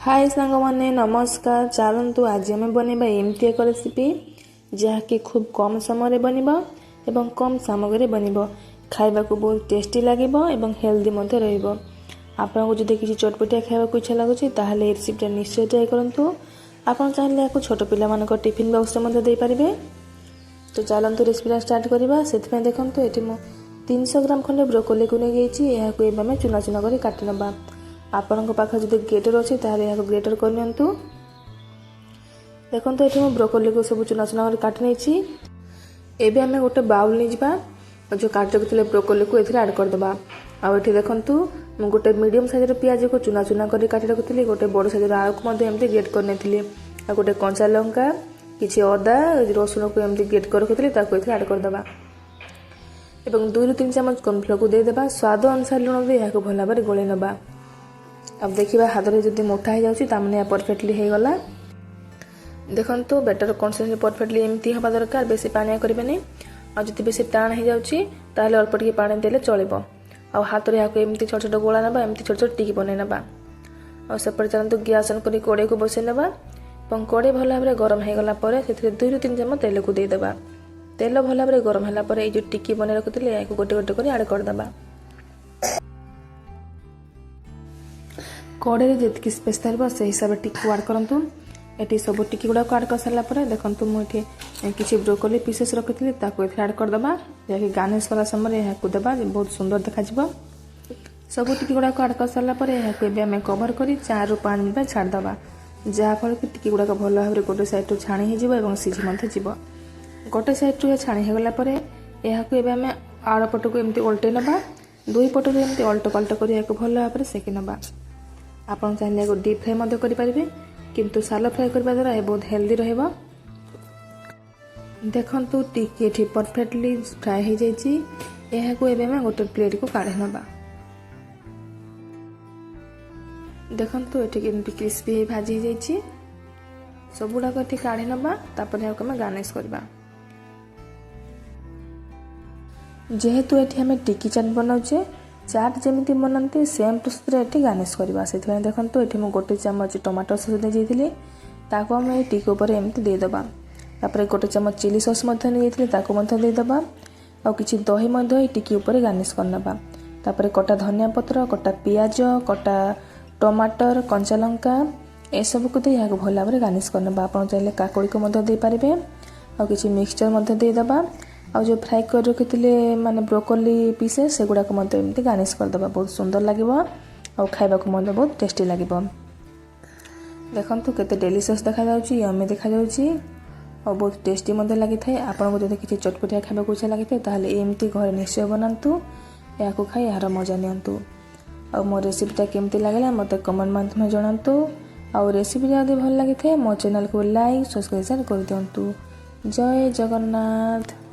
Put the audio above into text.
हाय सांग माने नमस्कार। चलतु आज आम बनवा एमती एक रेसिपी जहाँकि खूब कम समय बनवा एवं कम सामग्री बनवा खाइबा को बहुत टेस्टी लगे और हेल्दी आपको जब किसी चटपटिया खावा इच्छा लगुच ताहले रेसिपीटा निश्चय ट्राए करूँ। आपड़ चाहिए या छोट पिला टिफिन बॉक्स दे पारे। तो चलतु रेसिपीटा स्टार्ट करवा। से देखो ये 300 ग्राम खंडे ब्रोकोली को नहीं जाइए चुना चुना कर काटि नवा। आपण पाखे जब ग्रेटर अच्छी ताहले ग्रेटर करनी। देखो ये मुझे ब्रोकोली को सब चुना चुना कर काटि नहीं। एबे आम गोटे बाउल नहीं जा जो काट रखी ब्रोकोली को ये आड करदे। आठ देखु मुझे गोटे मीडियम साइज पियाज को चुना चुना कर काटि रखी। गोटे बड़ साइज आलू को एमती ग्रेट करनी। गोटे कंचा लंका किसी अदा रसुण को एमती ग्रेट कर रखी आड करदे। एवं 2 ରୁ 3 ଚାମଚ कॉर्नफ्लोर को देदेबा। स्वाद अनुसार लुण दे यहाँ भल भाव गोल नवा। अब देखा हाथ में जब मोटा हो जाए परफेक्टली हो गला। देखो बेटर कन्सिस्टेंसी परफेक्टली एमती हवा दरकार। बेसी पानिया करें और जब बेसी टाण हो जाए अल्प टे पानी देले चलो। आ हाथ में यहाँ एमती छोट छोट गोला ना एमती छोट छोट टिकी बन ना। और सेपटे चलते गैस ऑन कर कड़े को बसई ना। कड़े भल भाव गरम हो गला 2 ରୁ 3 ଚାମଚ तेल को देदेबा। तेल भल भाव गरम है जो टिकी बन रखी या गोटे गोटे कर आड करदे। कड़े जी स्पेस थी से हिसाब से टिकी आड करूँ। ये सब टिकी गुड़ा आड कर सारापर देखो मुझे किसी ब्रोकोली पीसेस रखी ये आड करदे। जैसे गार्निश कला समय यहाँ देवा बहुत सुंदर देखा। सब टिकी गुड़ा आड कर सारापर यहाँ कवर कर 4 ରୁ 5 मिनट छाड़देवा। जहाँफल कि टिकी गुड़ाक भल भाव गोटे सैड्रु छाणी हो सीझी गोटे सैड्रु छाणी होगला यहाँ आड़ पट को एमती उल्टे नवा। 2 पटू एमती अल्ट पल्ट कर भल भाव सेकी नवा। आप चाहिए डीप फ्राए करेंगे किंतु सालो फ्राए करने द्वारा बहुत हेल्दी रहा। देखु टिकी ये परफेक्टली फ्राए हो जाए। गोटे प्लेट को काढ़ी नवा। देखु ये क्रिस्पी भाजी जाइए सब गुड़ाक ये काढ़ी नवा। आम गार्निश करवा। जेहेतु ये आम टिकी चाट बनाऊे चाट जमी बनाते सेम प्रोसेस ये गार्निश करवा। से देखो ये मुझे गोटे चामच टमाटो सस दे जाइए आम टिकी उपर एमती देदेबा। गोटे चामच चिली सस नहीं देदेबा। आ कि दही टिकी उपर गार्निश करनबा। कटा धनिया पत्र कटा पियाज कटा टमाटर कंचा लंका ए सब को यहाँ भल भाव गार्निश करनबा। आप चाहिए काकुड़ी को दे पारे आ कि मिक्सचर देदेबा। आ जो फ्राए कर रखी माने ब्रोकोली पीसेस से गुड़ाक एमती गार्निश करदे। बहुत सुंदर लगे और खाइबा को बहुत टेस्टी लगे। देखो केते डेलीशियस देखा यम्मी देखा और बहुत टेस्टी लगी था। आपको जब किसी चटपटिया खाइबा इच्छा लगी ताहले एमती घर निश्चय बनातु या खाई यार मजा नियंतु। और मो रेसिपीटा केमती लगला मत कमेंट माध्यम जनातु। और रेसिपी जब भल लगी था मो चैनल को लाइक सब्सक्राइब कर दिंतु। जय जगन्नाथ।